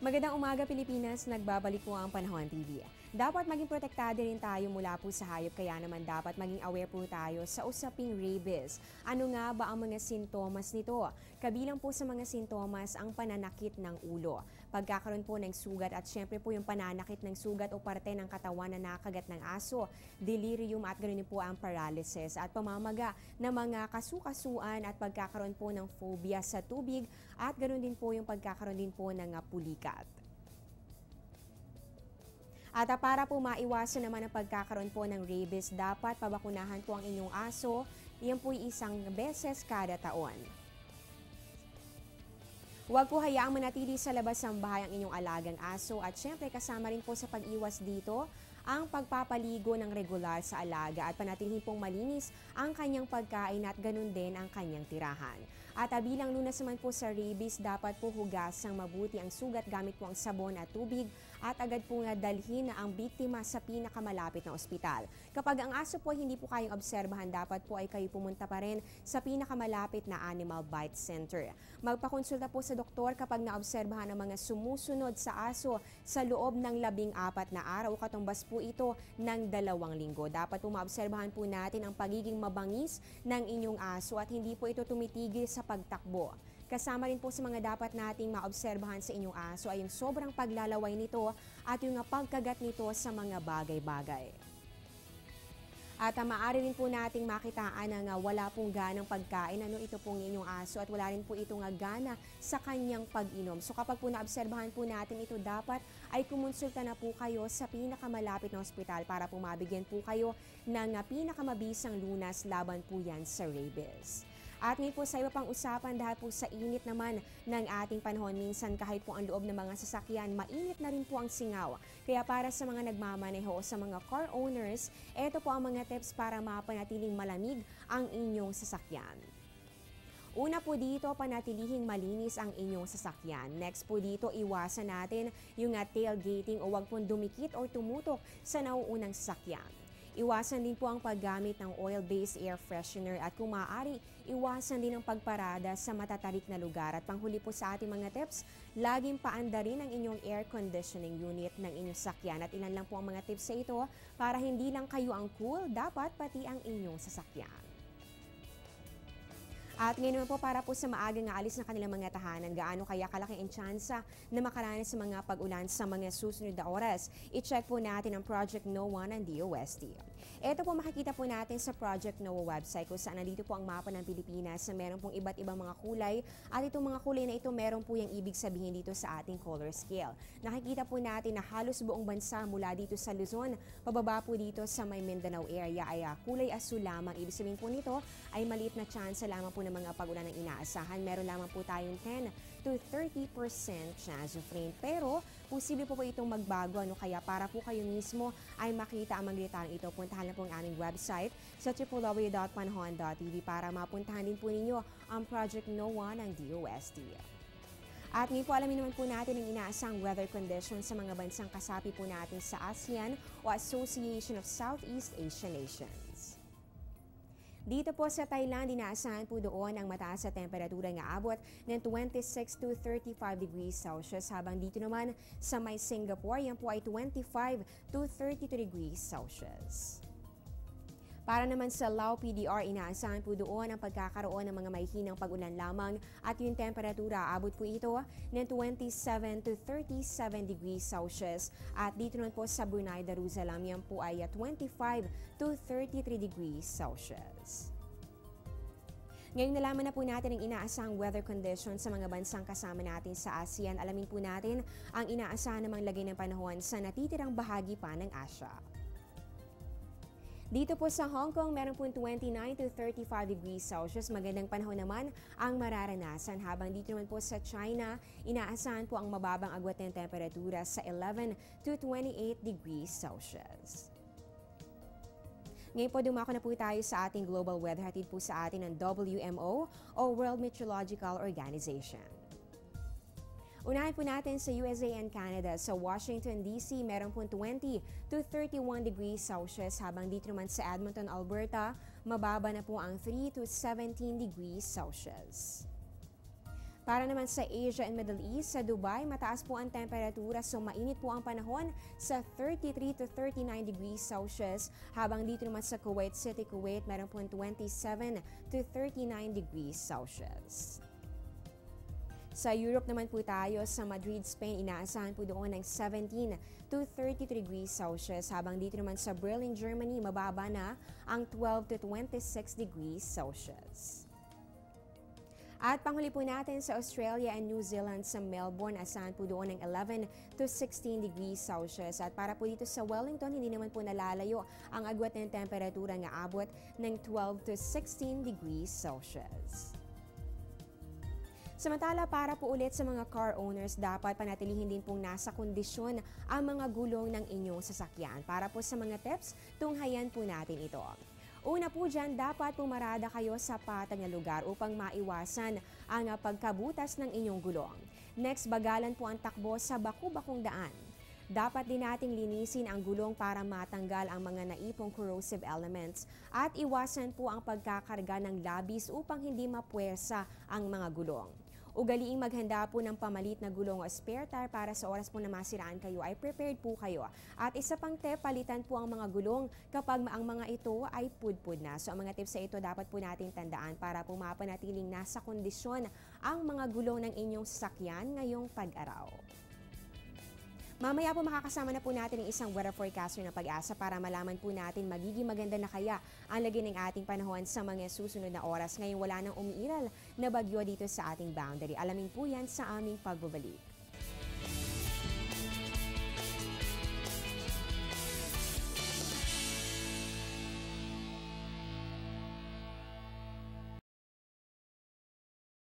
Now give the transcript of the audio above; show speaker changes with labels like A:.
A: Magandang umaga Pilipinas, nagbabalik po ang Panahon TV. Dapat maging protektado rin tayo mula po sa hayop, kaya naman dapat maging aware po tayo sa usaping rabies. Ano nga ba ang mga sintomas nito? Kabilang po sa mga sintomas ang pananakit ng ulo, pagkakaroon po ng sugat at syempre po yung pananakit ng sugat o parte ng katawan na nakagat ng aso, delirium at ganoon po ang paralysis at pamamaga ng mga kasukasuan at pagkakaroon po ng phobia sa tubig at ganoon din po yung pagkakaroon din po ng pulikat. At para po maiwasan naman ang pagkakaroon po ng rabies, dapat pabakunahan po ang inyong aso. Iyan po isang beses kada taon. Huwag po hayaang manatili sa labas ng bahay ang inyong alagang aso at syempre kasama rin po sa pag-iwas dito ang pagpapaligo ng regular sa alaga at panatilihin pong malinis ang kanyang pagkain at ganun din ang kanyang tirahan. At bilang lunas naman po sa rabies, dapat po hugasang mabuti ang sugat gamit po ang sabon at tubig at agad po nga dalhin na ang biktima sa pinakamalapit na ospital. Kapag ang aso po hindi po kayang obserbahan, dapat po ay kayo pumunta pa rin sa pinakamalapit na Animal Bite Center. Magpakonsulta po sa doktor kapag naobserbahan ang mga sumusunod sa aso sa loob ng 14 na araw, katumbas po ito ng 2 linggo. Dapat po maobserbahan po natin ang pagiging mabangis ng inyong aso at hindi po ito tumitigil sa pagtakbo. Kasama rin po sa mga dapat nating maobserbahan sa inyong aso ay yung sobrang paglalaway nito at yung pagkagat nito sa mga bagay-bagay. At maaari rin po nating makitaan na wala pong ganang pagkain ito pong inyong aso at wala rin po ito gana sa kanyang pag-inom. So kapag po naobserbahan po natin ito, dapat ay kumonsulta na po kayo sa pinakamalapit na ospital para po mabigyan po kayo ng pinakamabisang lunas laban po yan sa rabies. At ngayon po sa iba pang usapan, dahil po sa init naman ng ating panahon, minsan kahit po ang loob ng mga sasakyan, mainit na rin po ang singaw. Kaya para sa mga nagmamaneho o sa mga car owners, ito po ang mga tips para mapanatiling malamig ang inyong sasakyan. Una po dito, panatilihing malinis ang inyong sasakyan. Next po dito, iwasan natin yung tailgating o wag pong dumikit o tumutok sa nauunang sasakyan. Iwasan din po ang paggamit ng oil-based air freshener at kung maaari, iwasan din ang pagparada sa matatarik na lugar. At panghuli po sa ating mga tips, laging paanda rin ang inyong air conditioning unit ng inyong sasakyan. At ilan lang po ang mga tips sa ito para hindi lang kayo ang cool, dapat pati ang inyong sasakyan. At ngayon po para po sa maagang aalis ng kanilang mga tahanan, gaano kaya kalaki ang tsansa na makaranas sa mga pag-ulan sa mga susunod na oras? I-check po natin ang Project NOAA ng DOST. Ito po makikita po natin sa Project NOAA website kung saan nandito po ang mapa ng Pilipinas na meron pong iba't ibang mga kulay at itong mga kulay na ito meron po yung ibig sabihin dito sa ating color scale. Nakikita po natin na halos buong bansa mula dito sa Luzon, pababa po dito sa may Mindanao area ay kulay asul lamang. Ibig sabihin po nito ay maliit na tsansa lamang po ng mga pag-ulan ng inaasahan. Meron lamang po tayong 10 to 30% chance of rain. Pero posible po itong magbago, kaya para po kayo mismo ay makita ang magritang ito, puntahan na po ang aming website sa www.panahon.tv para mapuntahan din po ninyo ang Project NOAA ng DOST. At ngayon po alamin naman po natin ang inaasang weather conditions sa mga bansang kasapi po natin sa ASEAN o Association of Southeast Asian Nations. Dito po sa Thailand, inaasahan po doon ang mataas na temperatura ng aabot ng 26 to 35 degrees Celsius, habang dito naman sa may Singapore, yan po ay 25 to 32 degrees Celsius. Para naman sa Lao PDR, inaasahan po doon ang pagkakaroon ng mga mahihinang pag-ulan lamang at yung temperatura, abot po ito ng 27 to 37 degrees Celsius. At dito naman po sa Brunei Darussalam, yan po ay 25 to 33 degrees Celsius. Ngayon nalaman na po natin ang inaasahang weather conditions sa mga bansang kasama natin sa ASEAN. Alamin po natin ang inaasahan namang lagay ng panahon sa natitirang bahagi pa ng Asia. Dito po sa Hong Kong, meron po 29 to 35 degrees Celsius. Magandang panahon naman ang mararanasan. Habang dito naman po sa China, inaasahan po ang mababang agwat ng temperatura sa 11 to 28 degrees Celsius. Ngayon po, dumako na po tayo sa ating global weather. Hatid po sa atin ng WMO o World Meteorological Organization. Unahin po natin sa USA and Canada. Sa Washington, D.C., meron po 20 to 31 degrees Celsius, habang dito naman sa Edmonton, Alberta, mababa na po ang 3 to 17 degrees Celsius. Para naman sa Asia and Middle East, sa Dubai, mataas po ang temperatura so mainit po ang panahon sa 33 to 39 degrees Celsius. Habang dito naman sa Kuwait City, Kuwait, meron po 27 to 39 degrees Celsius. Sa Europe naman po tayo, sa Madrid, Spain, inaasahan po doon ng 17 to 33 degrees Celsius. Habang dito naman sa Berlin, Germany, mababa na ang 12 to 26 degrees Celsius. At panghuli po natin sa Australia and New Zealand, sa Melbourne, asahan po doon ng 11 to 16 degrees Celsius. At para po dito sa Wellington, hindi naman po nalalayo ang agwat ng temperatura nga abot ng 12 to 16 degrees Celsius. Samantala, para po ulit sa mga car owners, dapat panatilihin din pong nasa kondisyon ang mga gulong ng inyong sasakyan. Para po sa mga tips, tunghayan po natin ito. Una po dyan, dapat pumarada kayo sa patag na lugar upang maiwasan ang pagkabutas ng inyong gulong. Next, bagalan po ang takbo sa baku-bakong daan. Dapat din nating linisin ang gulong para matanggal ang mga naipong corrosive elements at iwasan po ang pagkakarga ng labis upang hindi mapuwersa ang mga gulong. Ugaliing maghanda po ng pamalit na gulong o spare tire para sa oras po na masiraan kayo ay prepared po kayo. At isa pang tip, palitan po ang mga gulong kapag ang mga ito ay pudpud na. So ang mga tips sa ito dapat po nating tandaan para po mapanatiling nasa kondisyon ang mga gulong ng inyong sasakyan ngayong pag-araw. Mamaya po makakasama na po natin ang isang weather forecaster ng Pag-asa para malaman po natin magiging maganda na kaya ang lagi ng ating panahon sa mga susunod na oras. Ngayon wala nang umiiral na bagyo dito sa ating boundary. Alamin po yan sa aming pagbabalik.